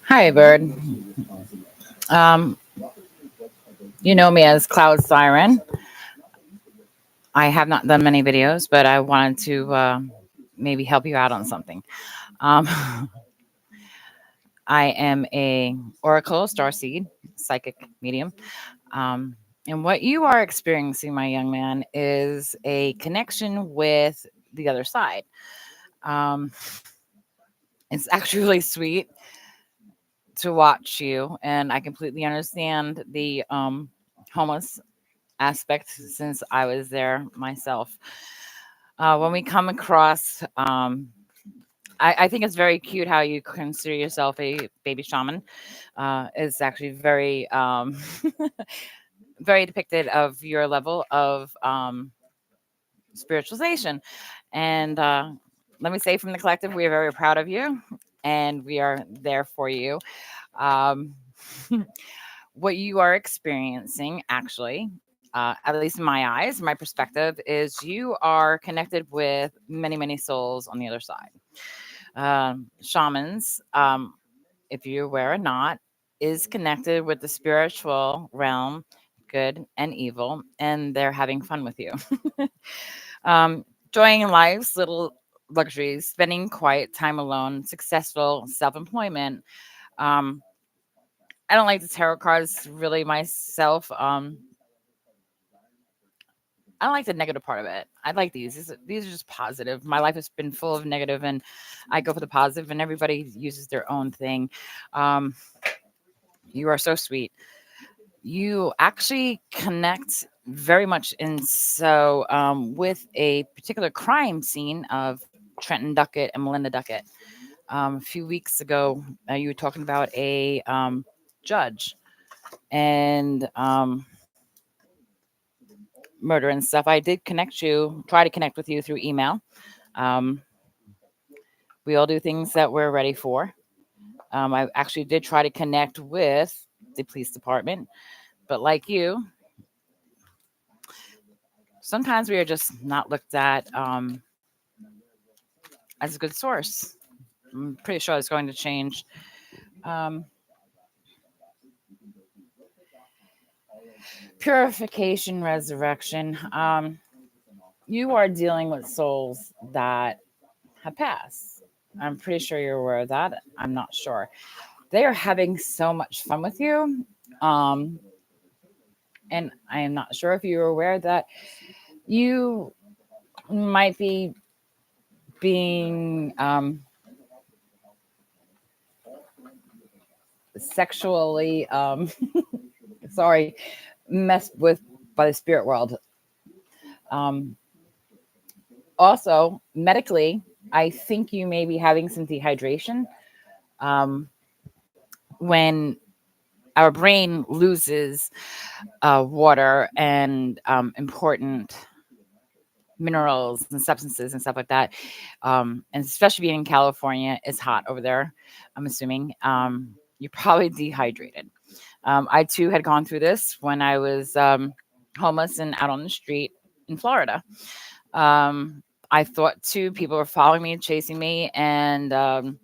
Hi, Bird. Um, you know me as Cloud Siren. I have not done many videos, but I wanted to maybe help you out on something. Um, I am a Oracle Starseed psychic medium, um, and what you are experiencing, my young man, is a connection with the other side. Um, it's actually really sweet to watch you, and I completely understand the homeless aspect since I was there myself. When we come across, I think it's very cute how you consider yourself a baby shaman. It's actually very, very depicted of your level of spiritualization. And let me say from the collective, we are very proud of you and we are there for you. Um, what you are experiencing, actually, at least in my eyes, my perspective, is you are connected with many, many souls on the other side. Shamans, if you're aware or not, is connected with the spiritual realm, good and evil, and they're having fun with you. Enjoying life's little luxuries, spending quiet time alone, successful self employment. Um, I don't like the tarot cards really myself. I don't like the negative part of it. I like these. These are just positive. My life has been full of negative, and I go for the positive, and everybody uses their own thing. Um, you are so sweet. You actually connect very much in with a particular crime scene of Trenton Duckett and Melinda Duckett. A few weeks ago, you were talking about a judge and murder and stuff. I did try to connect with you through email. Um, we all do things that we're ready for. I actually did try to connect with the police department, but like you, sometimes we are just not looked at as a good source. I'm pretty sure it's going to change. Um, Purification, resurrection. You are dealing with souls that have passed. I'm pretty sure you're aware of that. I'm not sure. They are having so much fun with you. Um, and I am not sure if you're aware that you might be being sexually, sorry, messed with by the spirit world. Um, Also, medically, I think you may be having some dehydration. Um, when our brain loses water and important minerals and substances and stuff like that, and especially being in California, it's hot over there. I'm assuming you're probably dehydrated. I too had gone through this when I was homeless and out on the street in Florida. Um, I thought too people were following me, chasing me, and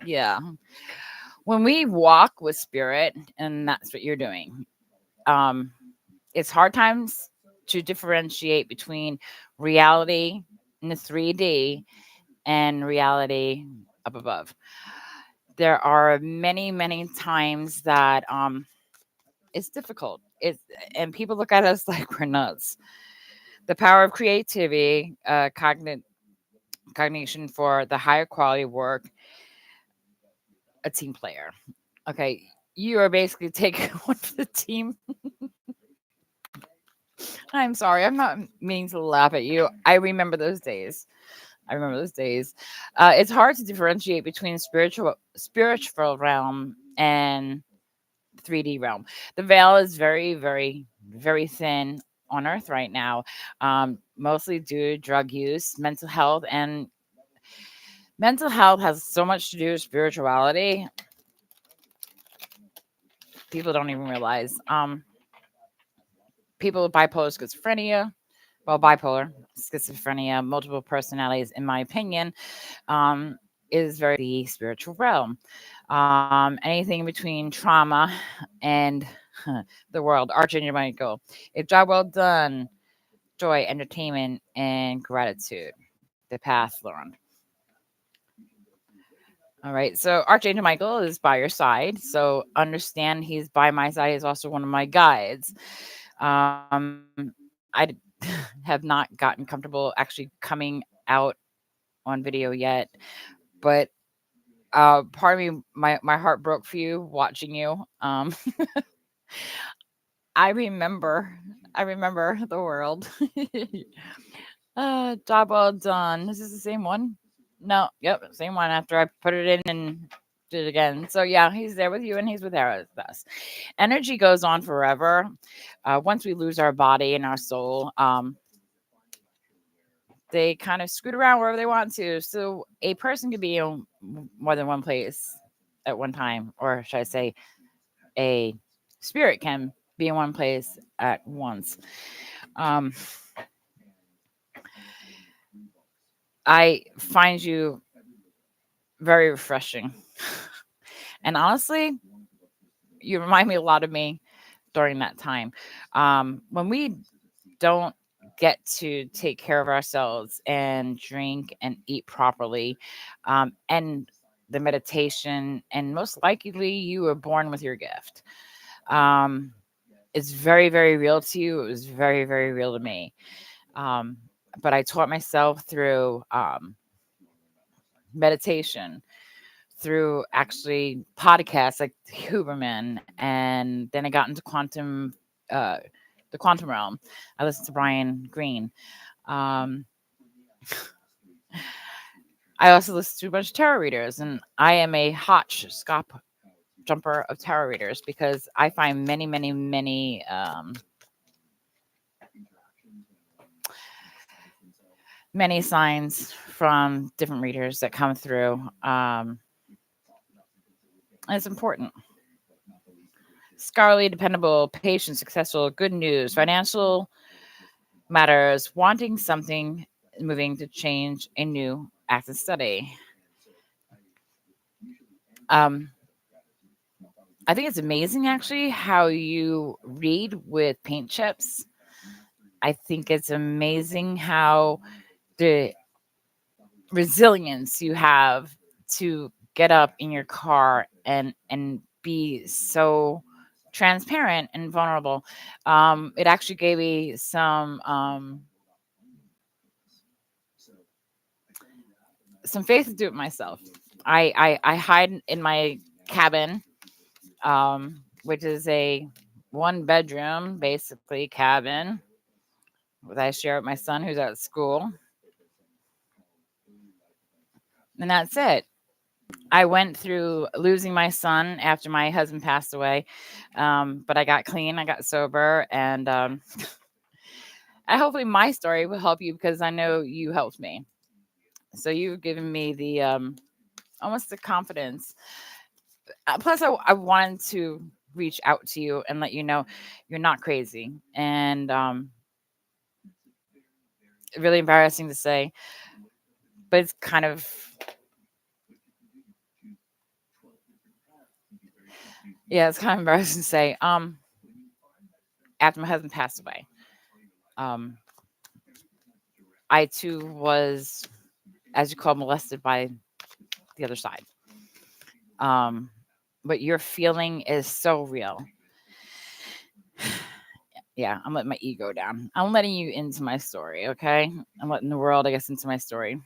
yeah. When we walk with spirit, and that's what you're doing, um, it's hard times to differentiate between reality in the 3D and reality up above. There are many, many times that it's difficult. And people look at us like we're nuts. The power of creativity, cognition for the higher quality work, a team player. Okay, you are basically taking one for the team. I'm sorry, I'm not meaning to laugh at you. I remember those days. I remember those days. It's hard to differentiate between spiritual realm and 3D realm. The veil is very, very, very thin on Earth right now, mostly due to drug use, mental health has so much to do with spirituality. People don't even realize. People with bipolar schizophrenia, bipolar schizophrenia, multiple personalities, in my opinion. Um, is very the spiritual realm. Anything between trauma and the world, Archangel Michael. A job well done, joy, entertainment, and gratitude. The path learned. All right. So Archangel Michael is by your side. So understand he's by my side. He's also one of my guides. I have not gotten comfortable actually coming out on video yet, but part of me, my heart broke for you watching you. I remember, I remember the world. Job well done. Is this the same one? No, yep, same one. After I put it in and did it again. So yeah, he's there with you and he's with us. Energy goes on forever. Once we lose our body and our soul, they kind of scoot around wherever they want to. So a person could be in more than one place at one time, or should I say, a spirit can be in one place at once. Um, I find you very refreshing. And honestly, you remind me a lot of me during that time. When we don't get to take care of ourselves and drink and eat properly, and the meditation, and most likely you were born with your gift. Um, it's very, very real to you. It was very, very real to me. Um, but I taught myself through meditation, through actually podcasts like Huberman, and then I got into uh, the quantum realm. I listened to Brian Greene. Um, I also listen to a bunch of tarot readers, and I am a hotch jumper of tarot readers because I find many, many, many many signs from different readers that come through. And it's important. Scholarly, dependable, patient, successful, good news, financial matters, wanting something, moving to change, a new active study. Um, I think it's amazing actually how you read with paint chips. I think it's amazing how the resilience you have to get up in your car and be so transparent and vulnerable. It actually gave me some faith to do it myself. I hide in my cabin, which is a one bedroom basically cabin that I share with my son who's at school, and that's it. I went through losing my son after my husband passed away, but I got clean, I got sober, and I hopefully my story will help you because I know you helped me. So you've given me the almost the confidence. Plus, I wanted to reach out to you and let you know you're not crazy, and really embarrassing to say, but it's kind of yeah, it's kind of embarrassing to say. After my husband passed away, um, I too was, as you call, molested by the other side. Um, but your feeling is so real. Yeah, I'm letting my ego down. I'm letting you into my story, okay? I'm letting the world, I guess, into my story.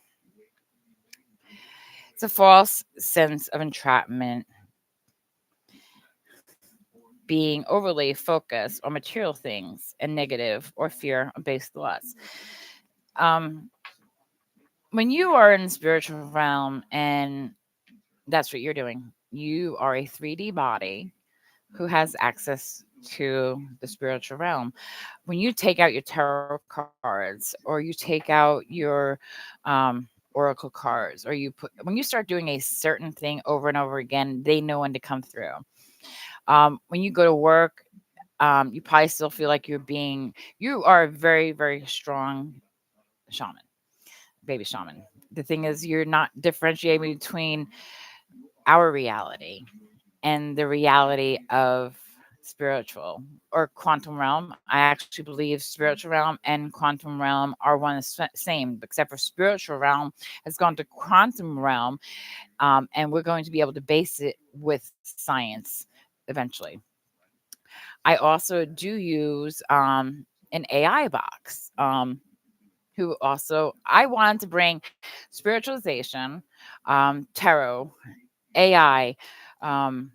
It's a false sense of entrapment, being overly focused on material things and negative or fear based thoughts. Um, when you are in the spiritual realm, and that's what you're doing, you are a 3D body who has access to the spiritual realm. When you take out your tarot cards or you take out your oracle cards, or when you start doing a certain thing over and over again, they know when to come through. When you go to work, you probably still feel like you are a very, very strong shaman, baby shaman. The thing is, you're not differentiating between our reality and the reality of spiritual or quantum realm. I actually believe spiritual realm and quantum realm are one and the same, except for spiritual realm has gone to quantum realm, and we're going to be able to base it with science eventually. I also do use an AI box. Who also I wanted to bring spiritualization, tarot, AI, um,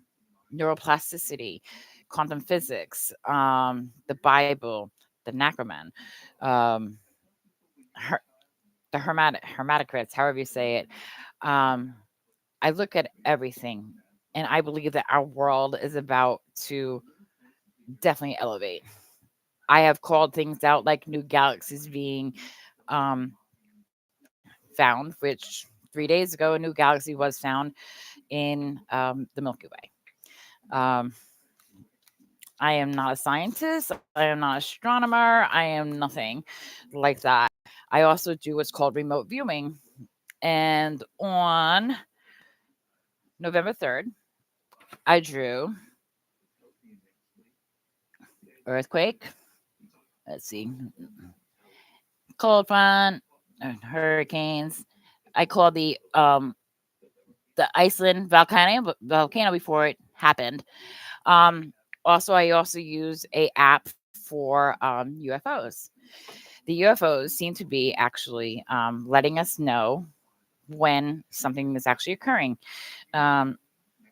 neuroplasticity, quantum physics, the Bible, the Necroman, um, her, the hermeticrits, however you say it. Um, I look at everything, and I believe that our world is about to definitely elevate. I have called things out like new galaxies being um, found, which 3 days ago, a new galaxy was found in the Milky Way. Um, I am not a scientist. I am not an astronomer. I am nothing like that. I also do what's called remote viewing. And on November 3rd, I drew earthquake. Let's see, cold front, hurricanes. I call the Iceland volcano before it happened. Um, I also use a app for UFOs. The UFOs seem to be actually letting us know when something is actually occurring. Um,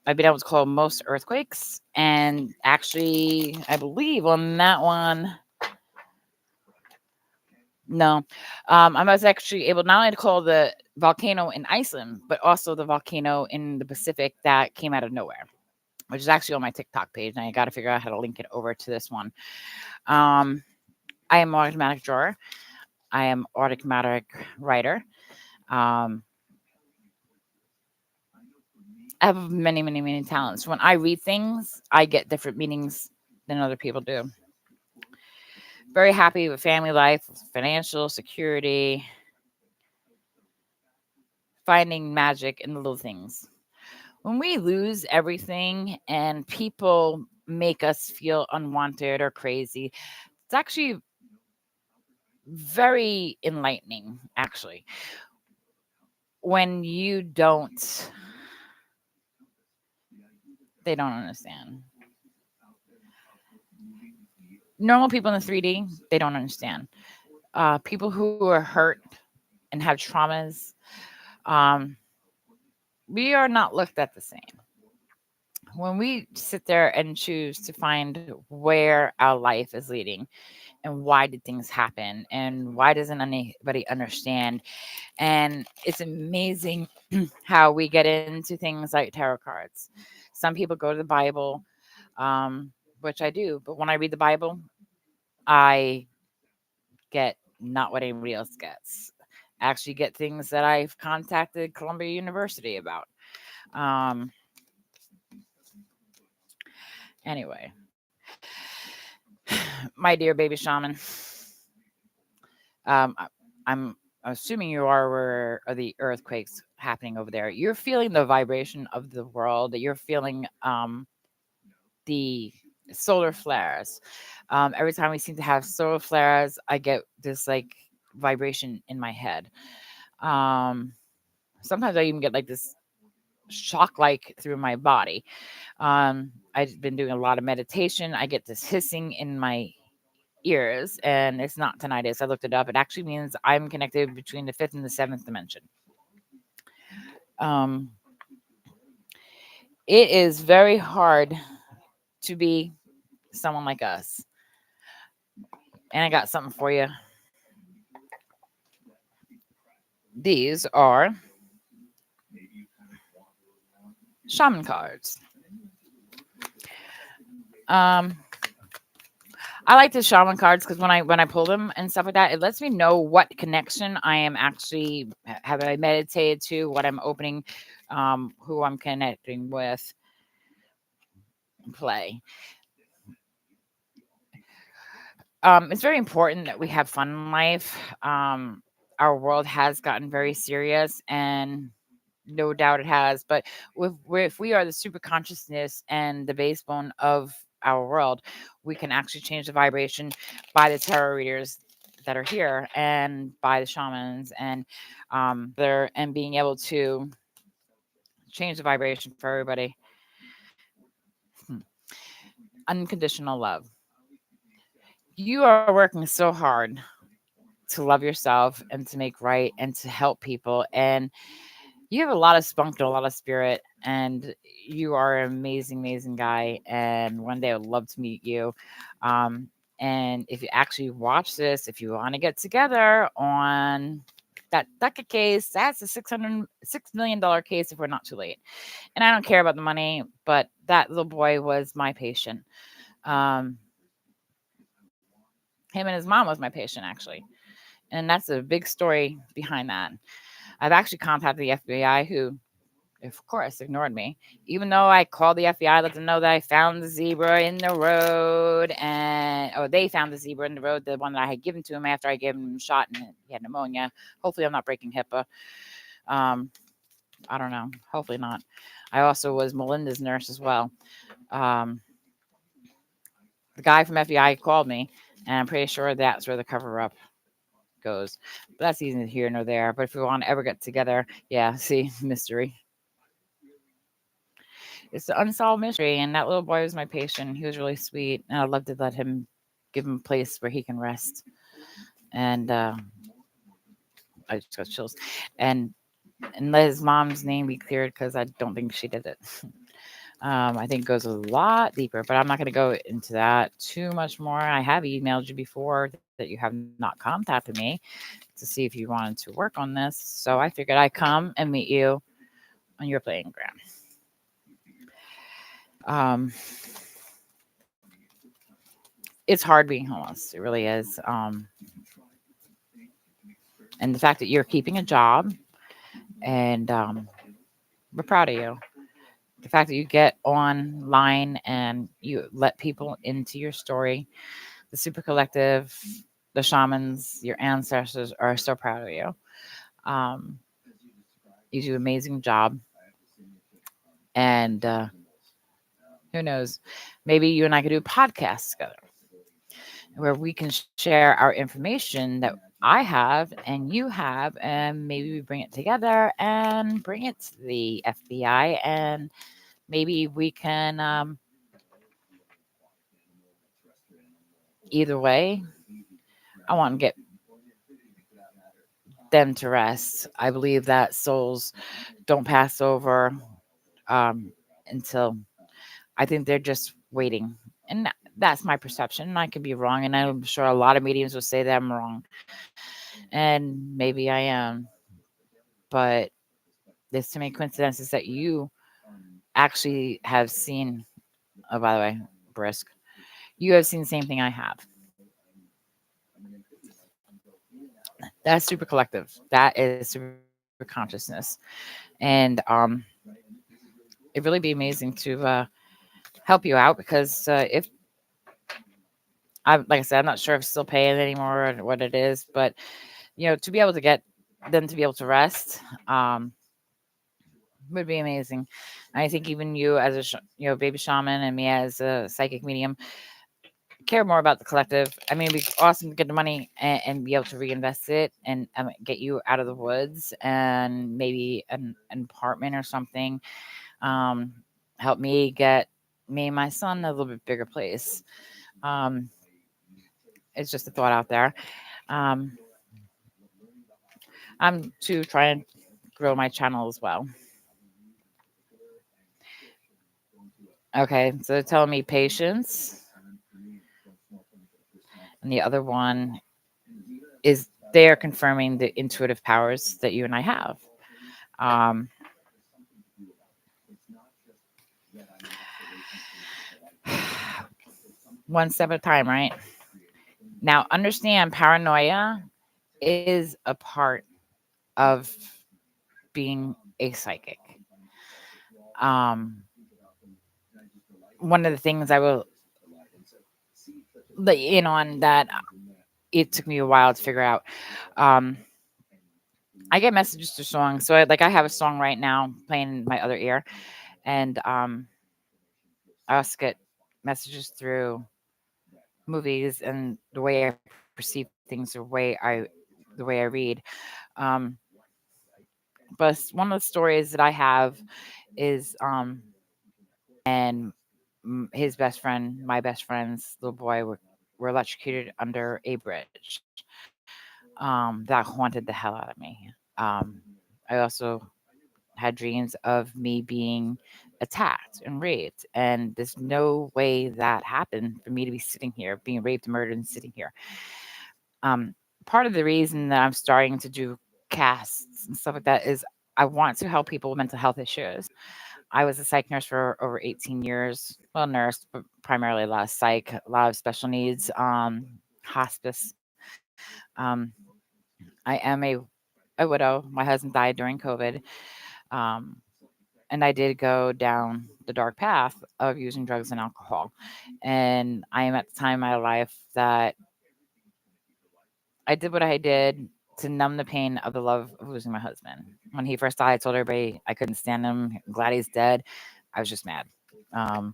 I've been able to call most earthquakes, and actually, I believe on that one, no, I was actually able not only to call the volcano in Iceland, but also the volcano in the Pacific that came out of nowhere, which is actually on my TikTok page, and I got to figure out how to link it over to this one. Um, I am automatic drawer. I am automatic writer. Um, I have many, many, many talents. When I read things, I get different meanings than other people do. Very happy with family life, financial security, finding magic in the little things. When we lose everything and people make us feel unwanted or crazy, it's actually very enlightening, actually. When you don't, they don't understand. Normal people in the 3D, they don't understand. People who are hurt and have traumas, um, we are not looked at the same. When we sit there and choose to find where our life is leading and why did things happen and why doesn't anybody understand, and it's amazing how we get into things like tarot cards. Some people go to the Bible, which I do, but when I read the Bible, I get not what anybody else gets. I actually get things that I've contacted Columbia University about. Um, anyway, my dear baby shaman, I'm assuming you are aware of the earthquakes happening over there. You're feeling the vibration of the world. You're feeling the solar flares. Every time we seem to have solar flares, I get this like vibration in my head. Um, Sometimes I even get like this shock like through my body. I've been doing a lot of meditation. I get this hissing in my ears, and it's not tinnitus. I looked it up. It actually means I'm connected between the fifth and the seventh dimension. Um, it is very hard to be someone like us. And I got something for you. These are shaman cards. Um, I like the shaman cards because when I pull them and stuff like that, it lets me know what connection I am actually have I meditated to, what I'm opening, who I'm connecting with. Play. It's very important that we have fun in life. our world has gotten very serious, and no doubt it has. But if we are the super consciousness and the base bone of our world, we can actually change the vibration by the tarot readers that are here, and by the shamans, and there, and being able to change the vibration for everybody. Hmm. Unconditional love. You are working so hard to love yourself and to make right and to help people, and you have a lot of spunk and a lot of spirit, and you are an amazing, amazing guy. And one day I would love to meet you. Um, and if you actually watch this, if you want to get together on that DUCA case, that's a $6 million case if we're not too late. And I don't care about the money, but that little boy was my patient. Um, him and his mom was my patient, actually. And that's a big story behind that. I've actually contacted the FBI, who, of course, ignored me, even though I called the FBI, let them know that I found the zebra in the road, and they found the zebra in the road, the one that I had given to him after I gave him a shot and he had pneumonia. Hopefully, I'm not breaking HIPAA. Um, I don't know. Hopefully not. I also was Melinda's nurse as well. Um, the guy from FBI called me, and I'm pretty sure that's where the cover up goes. But that's neither here nor there. But if we want to ever get together, yeah, see, mystery. It's an unsolved mystery, and that little boy was my patient. He was really sweet, and I'd love to let him give him a place where he can rest. And I just got chills. And and let his mom's name be cleared, because I don't think she did it. I think it goes a lot deeper, but I'm not going to go into that too much more. I have emailed you before that you have not contacted me to see if you wanted to work on this. So I figured I'd come and meet you on your playing ground. Um, it's hard being homeless. It really is. And the fact that you're keeping a job, and we're proud of you. The fact that you get online and you let people into your story, the super collective, the shamans, your ancestors are so proud of you. Um, you do an amazing job. And who knows, maybe you and I could do a podcast together where we can share our information that I have and you have, and maybe we bring it together and bring it to the FBI, and maybe we can, either way, I want to get them to rest. I believe that souls don't pass over, um, until, I think they're just waiting. And that's my perception. I could be wrong. And I'm sure a lot of mediums will say that I'm wrong. And maybe I am. But there's too many coincidences that you actually have seen. Oh, by the way, Brisk, you have seen the same thing I have. That's super collective. That is super consciousness. And it really be amazing to help you out, because if I, like I said, I'm not sure if it's still paying anymore or what it is, but to be able to get them to be able to rest, would be amazing. And I think even you as a baby shaman, and me as a psychic medium, care more about the collective. I mean, it'd be awesome to get the money and be able to reinvest it, and get you out of the woods, and maybe an apartment or something. Um, help me get me and my son a little bit bigger place. Um, it's just a thought out there. Um, I'm to try and grow my channel as well. Okay, so they're telling me patience, and the other one is they are confirming the intuitive powers that you and I have. Um, one step at a time, right? Now, understand paranoia is a part of being a psychic. Um, one of the things I will let you in on that it took me a while to figure out. Um, I get messages through songs. So I have a song right now playing in my other ear, and I also get messages through movies and the way I perceive things, the way I read. Um, but one of the stories that I have is and his best friend, my best friend's little boy were electrocuted under a bridge. That haunted the hell out of me. I also had dreams of me being attacked and raped, and there's no way that happened for me to be sitting here, being raped and murdered and sitting here. Um, Part of the reason that I'm starting to do casts and stuff like that is I want to help people with mental health issues. I was a psych nurse for over 18 years. Well, nurse, but primarily a lot of psych, a lot of special needs, hospice. Um, I am a widow. My husband died during COVID. Um, and I did go down the dark path of using drugs and alcohol. And I am at the time in my life that I did what I did to numb the pain of the love of losing my husband. When he first died, I told everybody I couldn't stand him. I'm glad he's dead. I was just mad. Um,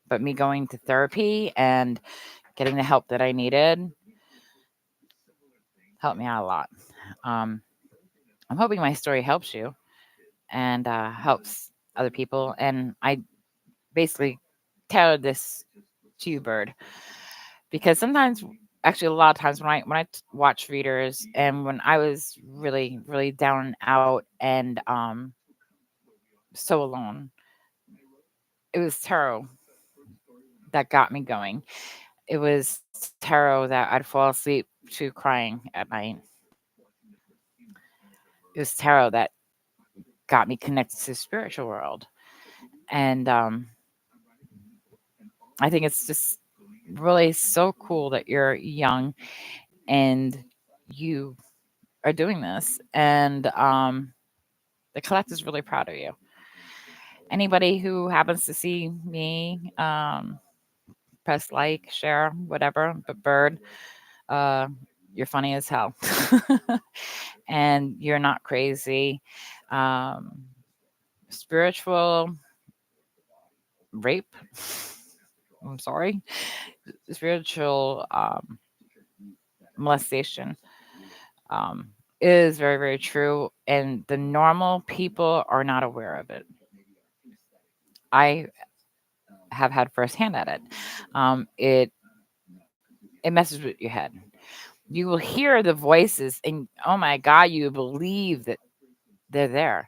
but me going to therapy and getting the help that I needed helped me out a lot. Um, I'm hoping my story helps you and helps other people. And I basically tailored this to you, Bird, because sometimes, actually, a lot of times when I watch readers and when I was really, really down and out and so alone, it was tarot that got me going. It was tarot that I'd fall asleep to crying at night. It was tarot that got me connected to the spiritual world. And I think it's just really so cool that you're young and you are doing this. And the collective is really proud of you. Anybody who happens to see me, press like, share, whatever. But Bird, uh, you're funny as hell, and you're not crazy. Um, Spiritual rape. I'm sorry. Spiritual molestation is very, very true, and the normal people are not aware of it. I have had firsthand at it. It messes with your head. You will hear the voices, and oh my god, you believe that they're there.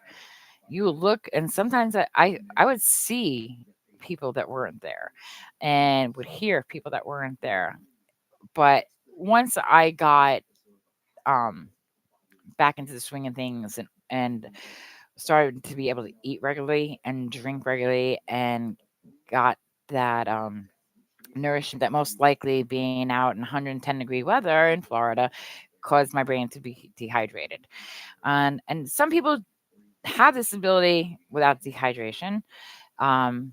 You will look, and sometimes I would see people that weren't there, and would hear people that weren't there. But once I got um back into the swing of things and started to be able to eat regularly and drink regularly and got that nourishment that most likely being out in 110-degree weather in Florida caused my brain to be dehydrated. And some people have this ability without dehydration. Um,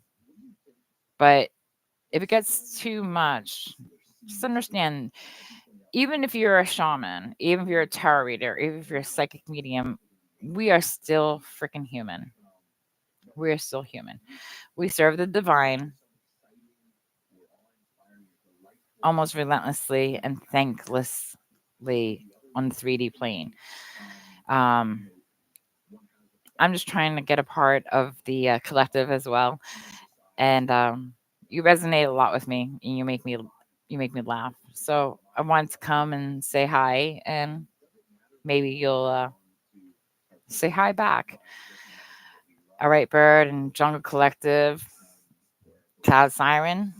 but if it gets too much, just understand, even if you're a shaman, even if you're a tarot reader, even if you're a psychic medium, we are still freaking human. We are still human. We serve the divine almost relentlessly and thanklessly on the 3D plane. Um, I'm just trying to get a part of the collective as well, and you resonate a lot with me, and you make me laugh. So I wanted to come and say hi, and maybe you'll say hi back. All right, Bird and Jungle Collective, Cloud Siren,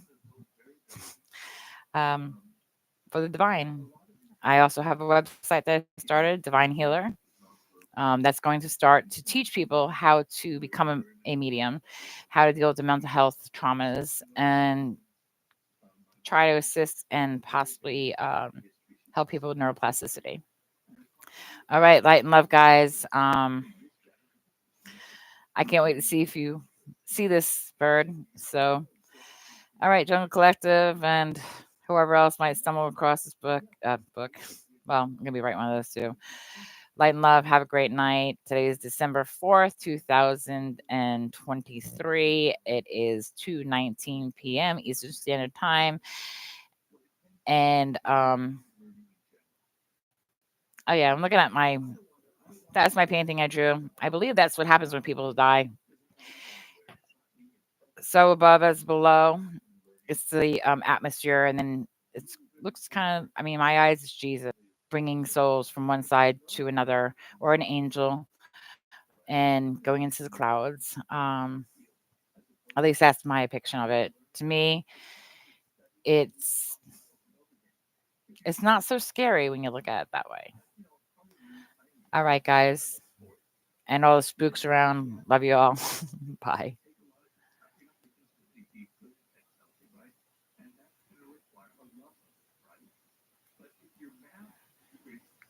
um, for the divine. I also have a website that I started, Divine Healer. That's going to start to teach people how to become a medium, how to deal with the mental health traumas, and try to assist and possibly help people with neuroplasticity. All right, light and love, guys. I can't wait to see if you see this, Bird. So, all right, Jungle Collective and whoever else might stumble across this book. Well, I'm gonna be writing one of those too. Light and love. Have a great night. Today is December 4th, 2023. It is 2:19 p.m. Eastern Standard Time. And oh yeah, I'm looking at that's my painting I drew. I believe that's what happens when people die. So above as below. It's the atmosphere, and then it looks kind of. I mean, my eyes is Jesus bringing souls from one side to another, or an angel, and going into the clouds. At least that's my depiction of it. To me, it's it's not so scary when you look at it that way. All right, guys, and all the spooks around. Love you all. Bye.